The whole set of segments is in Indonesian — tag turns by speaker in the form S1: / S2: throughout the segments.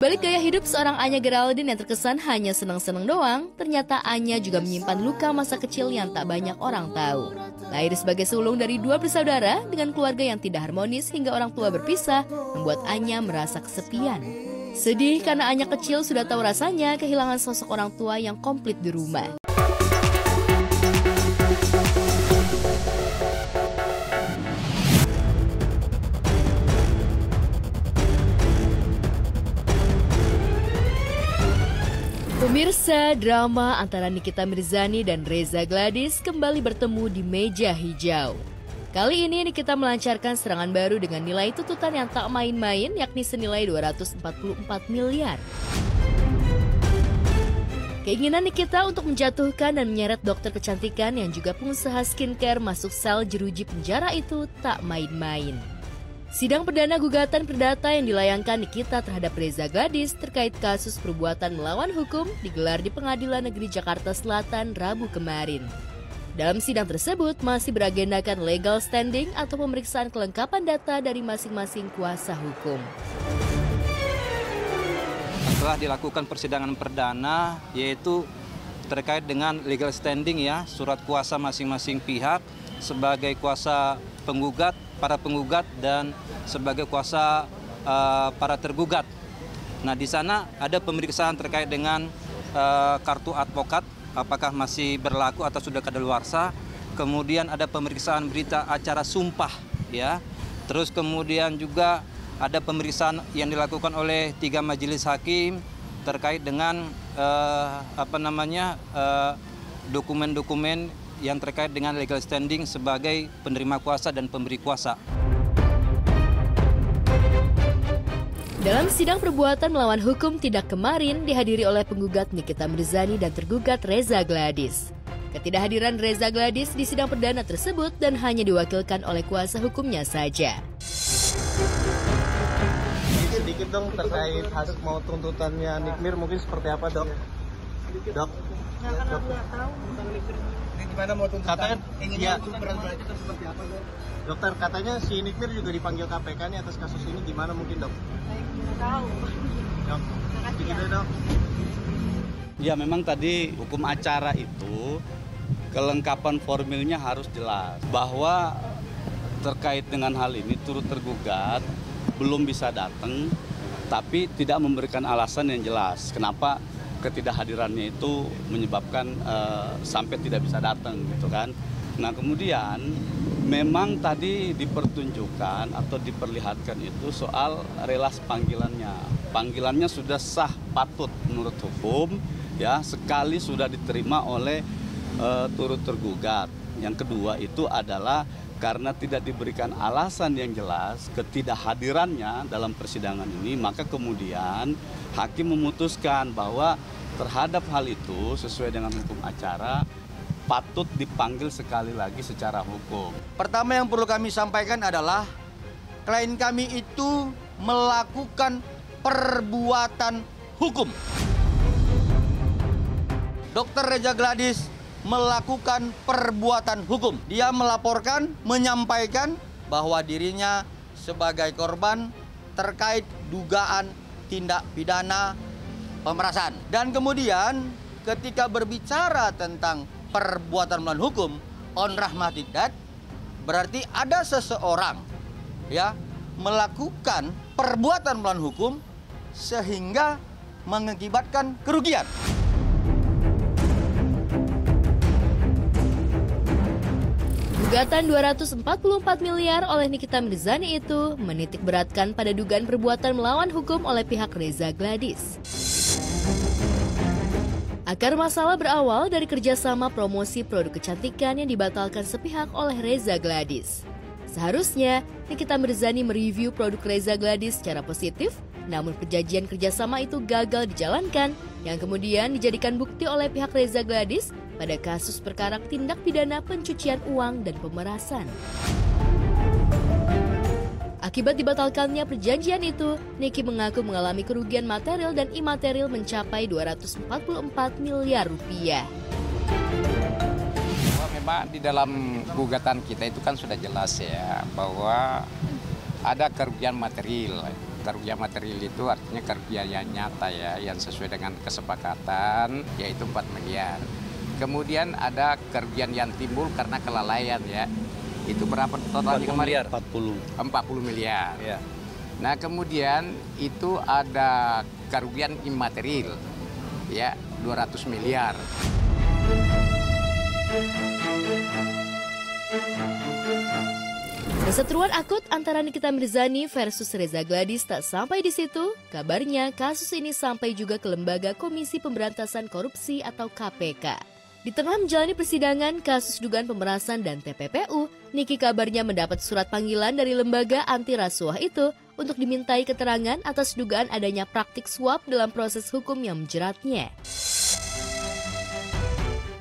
S1: balik gaya hidup seorang Anya Geraldine yang terkesan hanya senang-senang doang, ternyata Anya juga menyimpan luka masa kecil yang tak banyak orang tahu. Lahir sebagai sulung dari 2 bersaudara dengan keluarga yang tidak harmonis hingga orang tua berpisah, membuat Anya merasa kesepian. Sedih karena Anya kecil sudah tahu rasanya kehilangan sosok orang tua yang komplit di rumah. Pemirsa, drama antara Nikita Mirzani dan Reza Gladys kembali bertemu di meja hijau. Kali ini Nikita melancarkan serangan baru dengan nilai tuntutan yang tak main-main, yakni senilai 244 miliar. Keinginan Nikita untuk menjatuhkan dan menyeret dokter kecantikan yang juga pengusaha skincare masuk sel jeruji penjara itu tak main-main. Sidang perdana gugatan perdata yang dilayangkan Nikita terhadap Reza Gladys terkait kasus perbuatan melawan hukum digelar di Pengadilan Negeri Jakarta Selatan Rabu kemarin. Dalam sidang tersebut masih beragendakan legal standing atau pemeriksaan kelengkapan data dari masing-masing kuasa hukum.
S2: Setelah dilakukan persidangan perdana, yaitu terkait dengan legal standing ya, surat kuasa masing-masing pihak sebagai kuasa penggugat, para penggugat dan sebagai kuasa para tergugat. Nah, di sana ada pemeriksaan terkait dengan kartu advokat, apakah masih berlaku atau sudah kadaluarsa. Kemudian ada pemeriksaan berita acara sumpah, ya. Terus kemudian juga ada pemeriksaan yang dilakukan oleh 3 majelis hakim terkait dengan dokumen-dokumen yang terkait dengan legal standing sebagai penerima kuasa dan pemberi kuasa.
S1: Dalam sidang perbuatan melawan hukum tidak kemarin dihadiri oleh penggugat Nikita Mirzani dan tergugat Reza Gladys. Ketidakhadiran Reza Gladys di sidang perdana tersebut dan hanya diwakilkan oleh kuasa hukumnya saja.
S3: Sedikit dong terkait hasil mau tuntutannya Nikmir mungkin seperti apa, Dok? Dok?
S4: Nggak tahu.
S3: Gimana mau tuntutan? Katanya, seperti apa, Dok? Dokter, katanya si Nikmir juga dipanggil KPK nih atas kasus ini, gimana mungkin, Dok?
S4: Nggak tahu.
S3: Dok, gitu, Dok.
S5: Ya, memang tadi hukum acara itu kelengkapan formilnya harus jelas. Bahwa terkait dengan hal ini turut tergugat belum bisa datang, tapi tidak memberikan alasan yang jelas. Kenapa ketidakhadirannya itu menyebabkan sampai tidak bisa datang gitu kan. Nah, kemudian memang tadi dipertunjukkan atau diperlihatkan itu soal relas panggilannya. Panggilannya sudah sah patut menurut hukum, ya, sekali sudah diterima oleh turut tergugat. Yang kedua itu adalah karena tidak diberikan alasan yang jelas ketidakhadirannya dalam persidangan ini, maka kemudian hakim memutuskan bahwa terhadap hal itu sesuai dengan hukum acara patut dipanggil sekali lagi secara hukum.
S6: Pertama yang perlu kami sampaikan adalah klien kami itu melakukan perbuatan hukum. Dr. Reza Gladys melakukan perbuatan hukum. Dia melaporkan, menyampaikan bahwa dirinya sebagai korban terkait dugaan tindak pidana pemerasan. Dan kemudian ketika berbicara tentang perbuatan melawan hukum, on rahmatidat, berarti ada seseorang ya melakukan perbuatan melawan hukum sehingga mengakibatkan kerugian.
S1: Gugatan 244 miliar oleh Nikita Mirzani itu menitik beratkan pada dugaan perbuatan melawan hukum oleh pihak Reza Gladys. Akar masalah berawal dari kerjasama promosi produk kecantikan yang dibatalkan sepihak oleh Reza Gladys. Seharusnya Nikita Mirzani mereview produk Reza Gladys secara positif, namun perjanjian kerjasama itu gagal dijalankan, yang kemudian dijadikan bukti oleh pihak Reza Gladys pada kasus perkara tindak pidana pencucian uang dan pemerasan. Akibat dibatalkannya perjanjian itu, Niki mengaku mengalami kerugian material dan imaterial mencapai 244 miliar rupiah.
S7: Memang di dalam gugatan kita itu kan sudah jelas ya bahwa ada kerugian material Kerugian material itu artinya kerugian yang nyata ya, yang sesuai dengan kesepakatan, yaitu 4 miliar. Kemudian ada kerugian yang timbul karena kelalaian ya. Itu berapa totalnya kemarin? 40 miliar.
S2: Ya.
S7: Nah kemudian itu ada kerugian imaterial ya 200 miliar.
S1: Perseteruan akut antara Nikita Mirzani versus Reza Gladys tak sampai di situ. Kabarnya kasus ini sampai juga ke Lembaga Komisi Pemberantasan Korupsi atau KPK. Di tengah menjalani persidangan kasus dugaan pemerasan dan TPPU, Niki kabarnya mendapat surat panggilan dari lembaga anti rasuah itu untuk dimintai keterangan atas dugaan adanya praktik suap dalam proses hukum yang menjeratnya.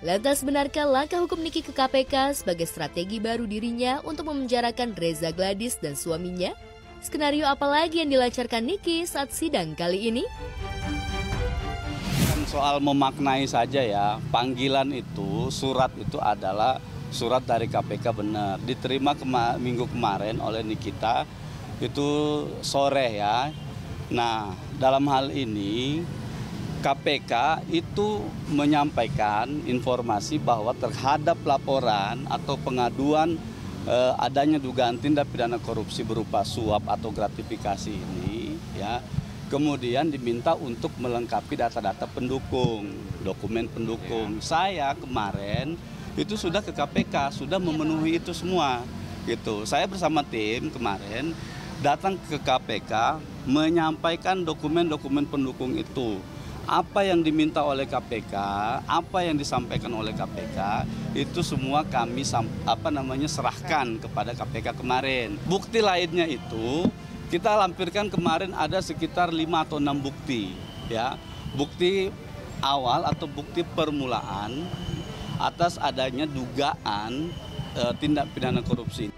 S1: Lantas benarkah langkah hukum Niki ke KPK sebagai strategi baru dirinya untuk memenjarakan Reza Gladys dan suaminya? Skenario apa lagi yang dilancarkan Niki saat sidang kali ini?
S5: Soal memaknai saja ya, panggilan itu, surat itu adalah surat dari KPK benar. Diterima minggu kemarin oleh Nikita, itu sore ya. Nah, dalam hal ini KPK itu menyampaikan informasi bahwa terhadap laporan atau pengaduan adanya dugaan tindak pidana korupsi berupa suap atau gratifikasi ini ya. Kemudian diminta untuk melengkapi data-data pendukung, dokumen pendukung. Saya kemarin itu sudah ke KPK, sudah memenuhi itu semua. Gitu. Saya bersama tim kemarin datang ke KPK menyampaikan dokumen-dokumen pendukung itu. Apa yang diminta oleh KPK, apa yang disampaikan oleh KPK, itu semua kami serahkan kepada KPK kemarin. Bukti lainnya itu kita lampirkan kemarin ada sekitar 5 atau 6 bukti ya. Bukti awal atau bukti permulaan atas adanya dugaan tindak pidana korupsi.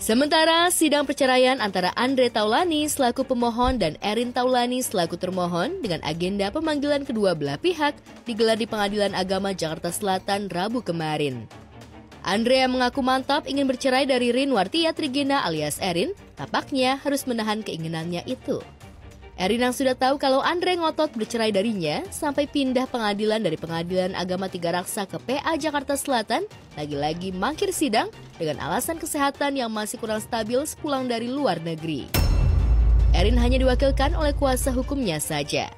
S1: Sementara sidang perceraian antara Andre Taulani selaku pemohon dan Erin Taulani selaku termohon dengan agenda pemanggilan kedua belah pihak digelar di Pengadilan Agama Jakarta Selatan Rabu kemarin. Andre yang mengaku mantap ingin bercerai dari Rin Wartia Trigena alias Erin, tampaknya harus menahan keinginannya itu. Erin yang sudah tahu kalau Andre ngotot bercerai darinya sampai pindah pengadilan dari Pengadilan Agama Tiga Raksa ke PA Jakarta Selatan, lagi-lagi mangkir sidang dengan alasan kesehatan yang masih kurang stabil sepulang dari luar negeri. Erin hanya diwakilkan oleh kuasa hukumnya saja.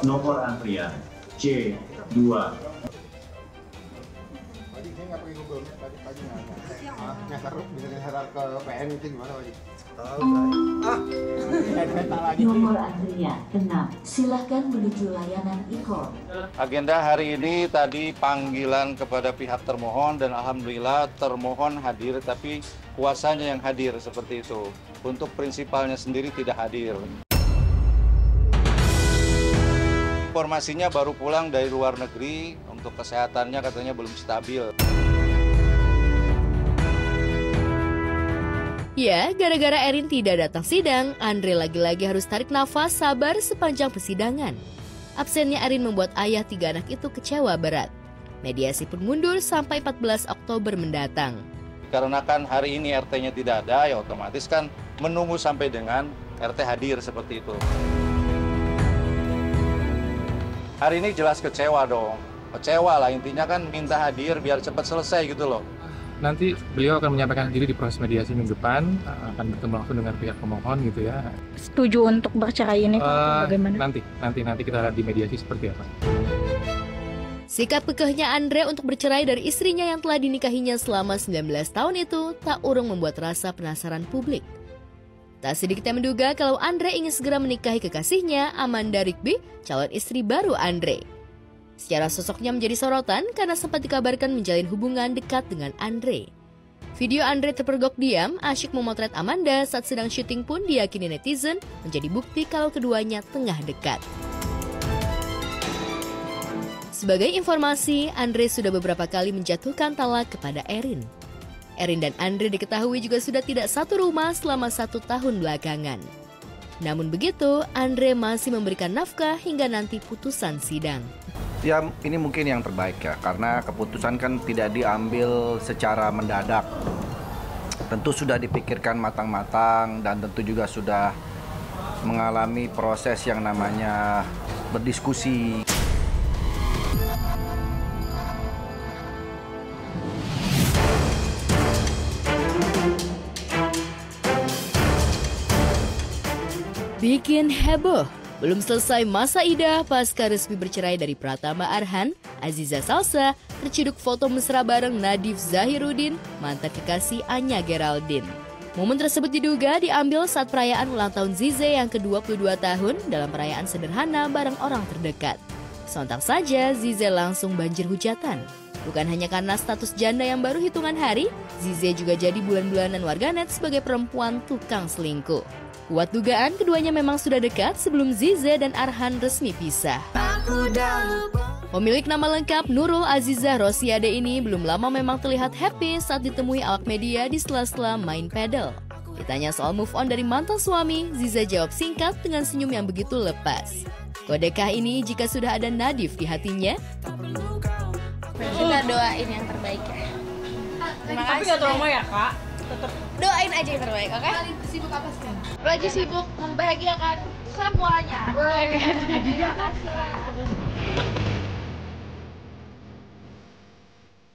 S8: Nomor antrian C2.
S9: Nomor antrian 6, silahkan menuju layanan e-call.
S3: Agenda hari ini tadi panggilan kepada pihak termohon dan alhamdulillah termohon hadir, tapi kuasanya yang hadir seperti itu. Untuk prinsipalnya sendiri tidak hadir. Informasinya baru pulang dari luar negeri, untuk kesehatannya katanya belum stabil.
S1: Ya, gara-gara Erin tidak datang sidang, Andre lagi-lagi harus tarik nafas sabar sepanjang persidangan. Absennya Erin membuat ayah 3 anak itu kecewa berat. Mediasi pun mundur sampai 14 Oktober mendatang.
S3: Karena kan hari ini RT-nya tidak ada, ya otomatis kan menunggu sampai dengan RT hadir seperti itu. Hari ini jelas kecewa dong. Kecewa lah, intinya kan minta hadir biar cepat selesai gitu loh.
S10: Nanti beliau akan menyampaikan diri di proses mediasi minggu depan, akan bertemu langsung dengan pihak pemohon gitu ya.
S11: Setuju untuk bercerai ini bagaimana?
S10: Nanti kita lihat di mediasi seperti apa.
S1: Sikap kekehnya Andre untuk bercerai dari istrinya yang telah dinikahinya selama 19 tahun itu tak urung membuat rasa penasaran publik. Tak sedikit yang menduga kalau Andre ingin segera menikahi kekasihnya, Amanda Rigby, calon istri baru Andre. Secara sosoknya menjadi sorotan karena sempat dikabarkan menjalin hubungan dekat dengan Andre. Video Andre terpergok diam, asyik memotret Amanda saat sedang syuting pun diyakini netizen menjadi bukti kalau keduanya tengah dekat. Sebagai informasi, Andre sudah beberapa kali menjatuhkan talak kepada Erin. Erin dan Andre diketahui juga sudah tidak satu rumah selama 1 tahun belakangan. Namun begitu, Andre masih memberikan nafkah hingga nanti putusan sidang.
S12: Ya, ini mungkin yang terbaik ya, karena keputusan kan tidak diambil secara mendadak. Tentu sudah dipikirkan matang-matang dan tentu juga sudah mengalami proses yang namanya berdiskusi.
S1: Bikin heboh. Belum selesai masa idah pasca resmi bercerai dari Pratama Arhan, Aziza Salsa terciduk foto mesra bareng Nadif Zahiruddin, mantan kekasih Anya Geraldine. Momen tersebut diduga diambil saat perayaan ulang tahun Zize yang ke-22 tahun dalam perayaan sederhana bareng orang terdekat. Sontak saja Zize langsung banjir hujatan. Bukan hanya karena status janda yang baru hitungan hari, Zize juga jadi bulan-bulanan warganet sebagai perempuan tukang selingkuh. Kuat dugaan keduanya memang sudah dekat sebelum Zize dan Arhan resmi pisah. Pemilik nama lengkap Nurul Azizah Rosiade ini belum lama memang terlihat happy saat ditemui awak media di sela-sela main pedal. Ditanya soal move on dari mantan suami, Ziza jawab singkat dengan senyum yang begitu lepas. Kodekah ini jika sudah ada Nadif di hatinya?
S13: Kita doain yang terbaik ya. Terima kasih. Tapi gak trauma ya kak? Tetap doain aja yang terbaik, oke? Lagi sibuk apa sekarang? Lagi sibuk membahagiakan semuanya.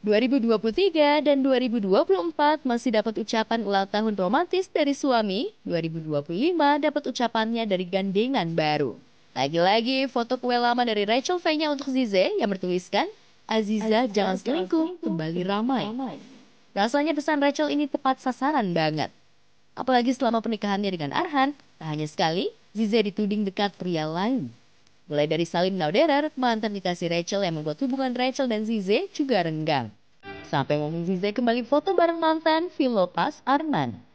S1: 2023 dan 2024 masih dapat ucapan ulang tahun romantis dari suami, 2025 dapat ucapannya dari gandengan baru. Lagi-lagi foto kue lama dari Rachel V-nya untuk Zize yang bertuliskan, Aziza jangan selingkuh, kembali ramai. Rasanya pesan Rachel ini tepat sasaran banget. Apalagi selama pernikahannya dengan Arhan, tak hanya sekali, Zize dituding dekat pria lain. Mulai dari Salim Nauderer, mantan kekasih Rachel yang membuat hubungan Rachel dan Zize juga renggang. Sampai momen Zize kembali foto bareng mantan Philopas Arman.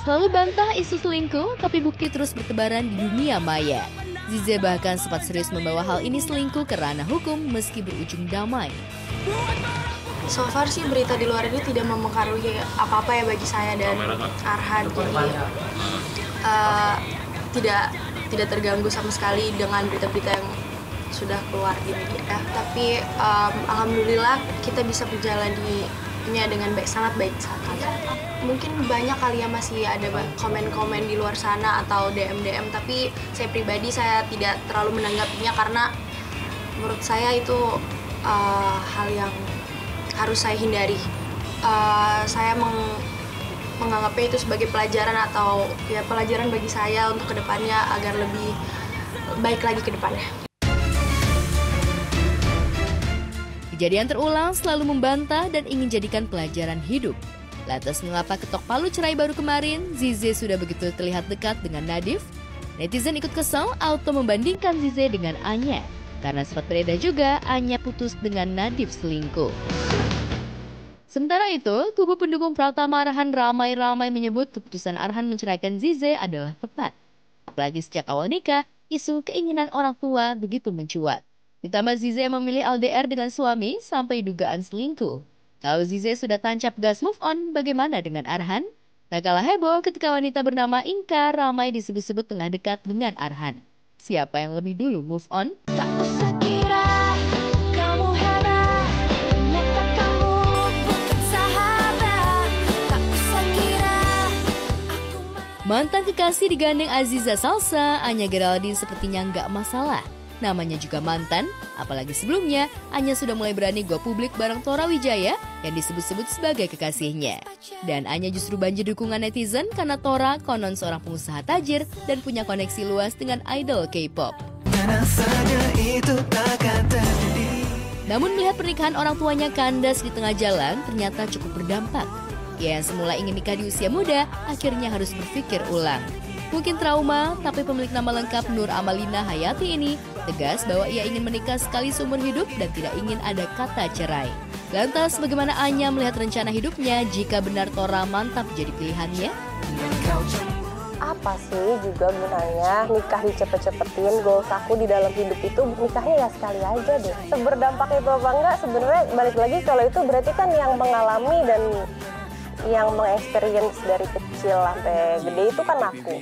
S1: Selalu bantah isu selingkuh, tapi bukti terus bertebaran di dunia maya. Zize bahkan sempat serius membawa hal ini selingkuh ke ranah hukum meski berujung damai.
S14: So far sih berita di luar ini tidak mempengaruhi apa-apa ya bagi saya dan Arhan. Jadi tidak terganggu sama sekali dengan berita-berita yang sudah keluar di media. Tapi alhamdulillah kita bisa menjalaninya dengan baik, sangat baik saat ini. Mungkin banyak kali ya masih ada komen-komen di luar sana atau DM-DM, tapi saya pribadi saya tidak terlalu menanggapinya karena menurut saya itu hal yang harus saya hindari. Saya menganggapnya itu sebagai pelajaran atau ya pelajaran bagi saya untuk kedepannya agar lebih baik lagi ke depannya.
S1: Kejadian terulang selalu membantah dan ingin jadikan pelajaran hidup. Lantas mengapa ketok palu cerai baru kemarin, Zize sudah begitu terlihat dekat dengan Nadif? Netizen ikut kesal auto membandingkan Zize dengan Anya. Karena sempat beredar juga Anya putus dengan Nadif selingkuh. Sementara itu, kubu pendukung Pratama Arhan ramai-ramai menyebut keputusan Arhan menceraikan Zize adalah tepat. Apalagi sejak awal nikah, isu keinginan orang tua begitu mencuat. Ditambah Zize memilih LDR dengan suami sampai dugaan selingkuh. Kalau Zize sudah tancap gas move on, bagaimana dengan Arhan? Tak kalah heboh ketika wanita bernama Inka ramai disebut-sebut tengah dekat dengan Arhan. Siapa yang lebih dulu move on? Tak usah kira kamu hebat, ternyata kamu bukan sahabat. Tak usah kira mantan kekasih digandeng Aziza Salsa, Anya Geraldine sepertinya nggak masalah. Namanya juga mantan, apalagi sebelumnya Anya sudah mulai berani go publik bareng Tora Wijaya yang disebut-sebut sebagai kekasihnya. Dan Anya justru banjir dukungan netizen karena Tora konon seorang pengusaha tajir dan punya koneksi luas dengan idol K-pop. Namun melihat pernikahan orang tuanya kandas di tengah jalan ternyata cukup berdampak. Ia yang semula ingin nikah di usia muda, akhirnya harus berpikir ulang. Mungkin trauma, tapi pemilik nama lengkap Nur Amalina Hayati ini tegas bahwa ia ingin menikah sekali seumur hidup dan tidak ingin ada kata cerai. Lantas bagaimana Anya melihat rencana hidupnya jika benar Tora mantap jadi pilihannya?
S15: Apa sih juga gunanya nikah dicepet-cepetin? Goals aku di dalam hidup itu nikahnya ya sekali aja deh. Berdampak itu apa enggak sebenarnya balik lagi kalau itu berarti kan yang mengalami dan yang mengexperience dari kecil sampai gede itu kan aku.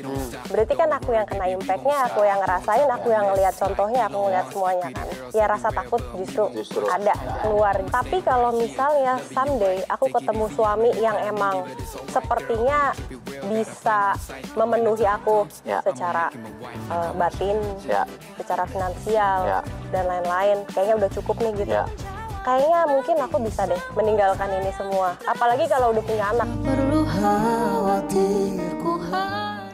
S15: Berarti kan aku yang kena impact-nya, aku yang ngerasain, aku yang ngelihat contohnya, aku ngelihat semuanya kan. Ya rasa takut justru ada keluar. Tapi kalau misalnya someday aku ketemu suami yang emang sepertinya bisa memenuhi aku secara batin, secara finansial dan lain-lain, kayaknya udah cukup nih gitu. Kayaknya mungkin aku bisa deh meninggalkan ini semua. Apalagi kalau udah punya anak.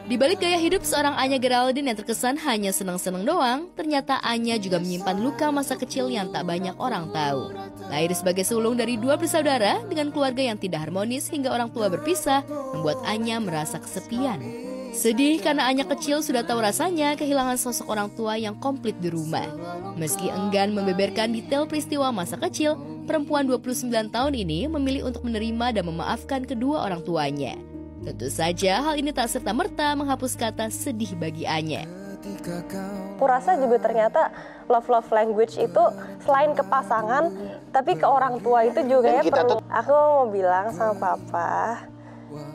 S1: Di balik gaya hidup seorang Anya Geraldine yang terkesan hanya senang-senang doang, ternyata Anya juga menyimpan luka masa kecil yang tak banyak orang tahu. Lahir sebagai sulung dari 2 bersaudara dengan keluarga yang tidak harmonis hingga orang tua berpisah, membuat Anya merasa kesepian. Sedih karena Anya kecil sudah tahu rasanya kehilangan sosok orang tua yang komplit di rumah. Meski enggan membeberkan detail peristiwa masa kecil, perempuan 29 tahun ini memilih untuk menerima dan memaafkan kedua orang tuanya. Tentu saja hal ini tak serta-merta menghapus kata sedih bagi Anya.
S15: Aku rasa juga ternyata love language itu selain ke pasangan, tapi ke orang tua itu juga ya perlu. Aku mau bilang sama papa,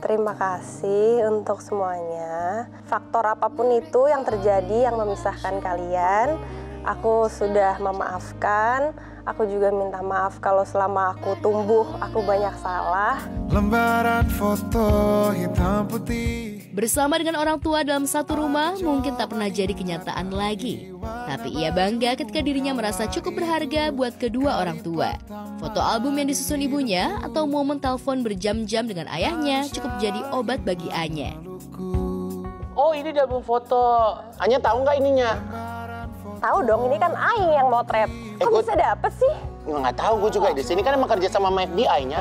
S15: terima kasih untuk semuanya. Faktor apapun itu yang terjadi yang memisahkan kalian, aku sudah memaafkan. Aku juga minta maaf kalau selama aku tumbuh, aku banyak salah.
S16: Lembaran foto hitam putih.
S1: Bersama dengan orang tua dalam satu rumah mungkin tak pernah jadi kenyataan lagi. Tapi ia bangga ketika dirinya merasa cukup berharga buat kedua orang tua. Foto album yang disusun ibunya atau momen telepon berjam-jam dengan ayahnya cukup jadi obat bagi Anya.
S17: Oh, ini di album foto. Anya tahu nggak ininya?
S15: Tahu dong, ini kan Aing yang motret. Kok bisa dapet sih?
S17: Nggak tahu, gue juga di sini kan emang kerja sama FBI-nya.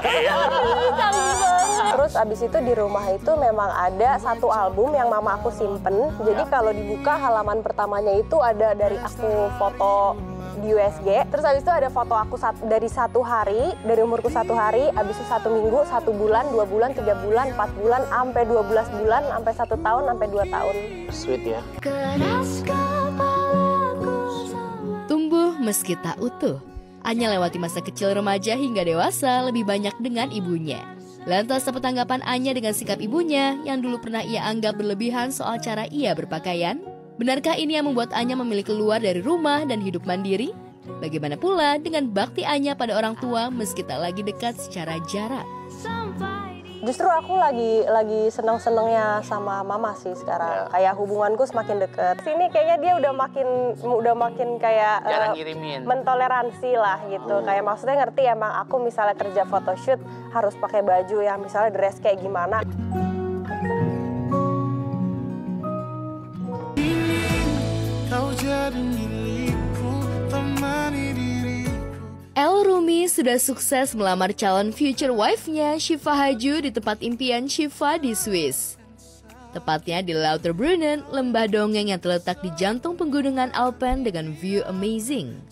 S15: Terus abis itu di rumah itu memang ada satu album yang mama aku simpen. Jadi kalau dibuka halaman pertamanya itu ada dari aku foto di USG. Terus abis itu ada foto aku dari 1 hari, dari umurku 1 hari, abis itu 1 minggu, 1 bulan, 2 bulan, 3 bulan, 4 bulan, sampai 12 bulan, sampai 1 tahun, sampai 2 tahun.
S17: Sweet ya.
S1: Tumbuh meski tak utuh, Anya lewati masa kecil, remaja hingga dewasa lebih banyak dengan ibunya. Lantas apa tanggapan Anya dengan sikap ibunya yang dulu pernah ia anggap berlebihan soal cara ia berpakaian? Benarkah ini yang membuat Anya memilih keluar dari rumah dan hidup mandiri? Bagaimana pula dengan bakti Anya pada orang tua meski tak lagi dekat secara jarak?
S15: Justru aku lagi seneng-senengnya sama mama sih sekarang. Kayak hubunganku semakin deket. Sini kayaknya dia udah makin kayak
S17: jarang ngirimin.
S15: Mentoleransi lah gitu. Kayak maksudnya ngerti emang aku misalnya kerja photoshoot harus pakai baju yang misalnya dress kayak gimana.
S16: Kau jadi milikku, temani diriku.
S1: El Rumi sudah sukses melamar calon future wife-nya Shiva Haju di tempat impian Shiva di Swiss. Tepatnya di Lauterbrunnen, lembah dongeng yang terletak di jantung pegunungan Alpen dengan view amazing.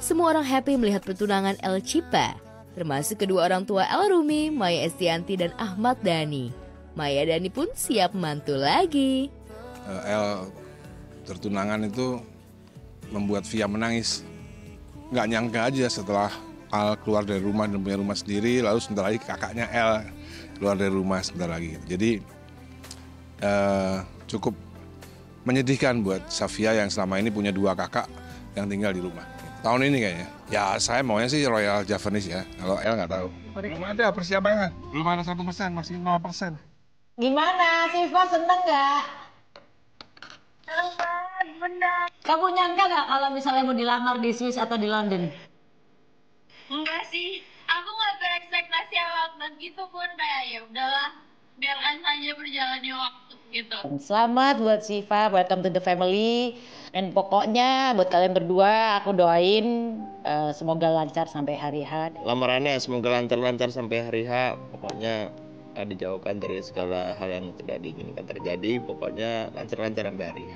S1: Semua orang happy melihat pertunangan El Cipa, termasuk kedua orang tua El Rumi, Maya Estianti dan Ahmad Dhani. Maya Dhani pun siap mantu lagi.
S18: El tertunangan itu membuat Via menangis. Nggak nyangka aja setelah Al keluar dari rumah dan punya rumah sendiri, lalu sebentar lagi kakaknya El keluar dari rumah sebentar lagi. Jadi cukup menyedihkan buat Safia yang selama ini punya 2 kakak yang tinggal di rumah. Tahun ini kayaknya. Ya saya maunya sih Royal Javanese ya, kalau El nggak tahu.
S16: Belum ada persiapan, belum ada 1%, masih 0%.
S19: Gimana, Siva seneng nggak?
S20: Benar.
S19: Kamu nyangka nggak kalau misalnya mau dilamar di Swiss atau di London?
S20: Enggak sih, aku nggak berekspektasi awal gitu pun kayak ya udahlah.
S13: biarkan aja berjalannya waktu gitu.
S19: Selamat buat Syifa, welcome to the family. Dan pokoknya buat kalian berdua aku doain semoga lancar sampai hari H.
S20: Lamarannya semoga lancar-lancar sampai hari H. Pokoknya dijauhkan dari segala hal yang tidak diinginkan terjadi. Pokoknya lancar-lancar sampai hari H.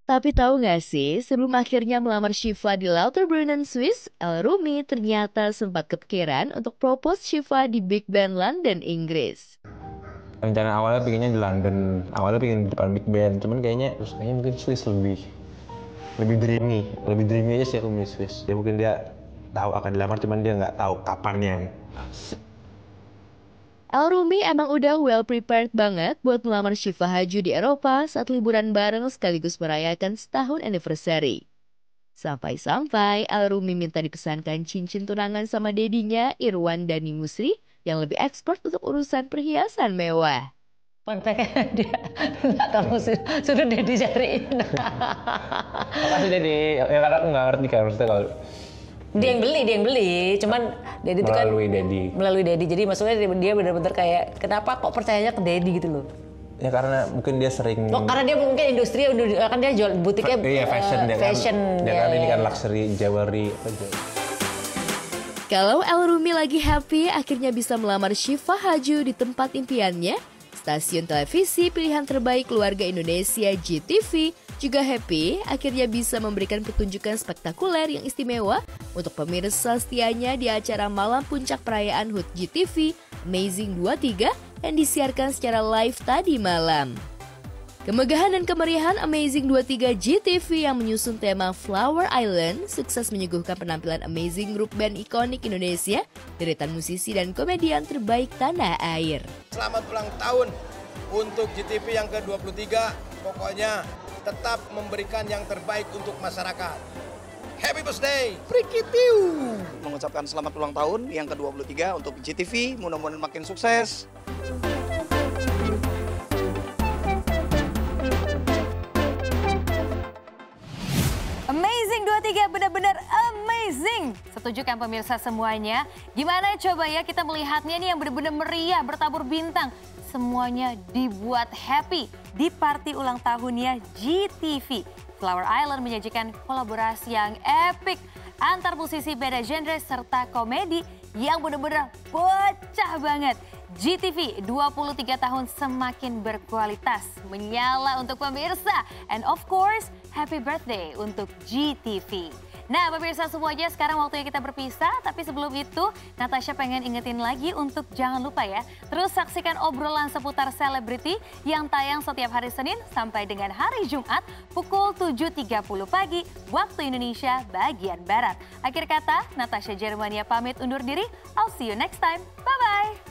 S1: Tapi tahu nggak sih, sebelum akhirnya melamar Syifa di Lauterbrunnen, Swiss, El Rumi ternyata sempat kepikiran untuk propose Syifa di Big Ben London, Inggris.
S21: Rencana awalnya pengennya di London, awalnya pengen di depan Big Ben, cuman kayaknya mungkin Swiss lebih dreamy aja sih Rumi Swiss. Ya mungkin dia tahu akan dilamar, cuman dia nggak tahu kapannya.
S1: El Rumi emang udah well prepared banget buat melamar Syifa Haju di Eropa saat liburan bareng sekaligus merayakan setahun anniversary. Sampai-sampai El Rumi minta dipesankan cincin tunangan sama dedinya Irwan Dani Musri yang lebih expert untuk urusan perhiasan mewah.
S19: Kontaknya dia nggak tahu suruh Dedi cariin.
S21: Makasih Dedi, ya karena aku nggak ngerti kan maksudnya kalau
S19: dia yang beli, cuman Dedi itu kan melalui Dedi. Jadi maksudnya dia benar-benar kayak kenapa kok percayanya ke Dedi gitu loh?
S21: Ya karena mungkin dia sering.
S19: Oh karena dia mungkin industri kan dia jual butiknya.
S21: Iya fashion dia kan ini kan luxury jewelry apa.
S1: Kalau El Rumi lagi happy akhirnya bisa melamar Syifa Haju di tempat impiannya, stasiun televisi pilihan terbaik keluarga Indonesia GTV juga happy akhirnya bisa memberikan pertunjukan spektakuler yang istimewa untuk pemirsa setianya di acara malam puncak perayaan HUT GTV Amazing 23 yang disiarkan secara live tadi malam. Kemegahan dan kemeriahan Amazing 23 GTV yang menyusun tema Flower Island sukses menyuguhkan penampilan amazing grup band ikonik Indonesia, deretan musisi dan komedian terbaik tanah air.
S22: Selamat ulang tahun untuk GTV yang ke-23, pokoknya tetap memberikan yang terbaik untuk masyarakat. Happy birthday, Prikitiu!
S23: Mengucapkan selamat ulang tahun yang ke-23 untuk GTV, mudah-mudahan makin sukses.
S24: Amazing 23 benar-benar amazing. Setuju kan pemirsa semuanya? Gimana coba ya kita melihatnya nih yang benar-benar meriah bertabur bintang. Semuanya dibuat happy di party ulang tahunnya GTV. Flower Island menyajikan kolaborasi yang epic antar musisi beda genre serta komedi yang benar-benar pecah banget. GTV 23 tahun semakin berkualitas, menyala untuk pemirsa. And of course, happy birthday untuk GTV. Nah pemirsa semuanya sekarang waktunya kita berpisah. Tapi sebelum itu Natasha pengen ingetin lagi untuk jangan lupa ya. Terus saksikan obrolan seputar selebriti yang tayang setiap hari Senin sampai dengan hari Jumat pukul 7.30 pagi waktu Indonesia bagian Barat. Akhir kata Natasha Germania pamit undur diri. I'll see you next time. Bye-bye.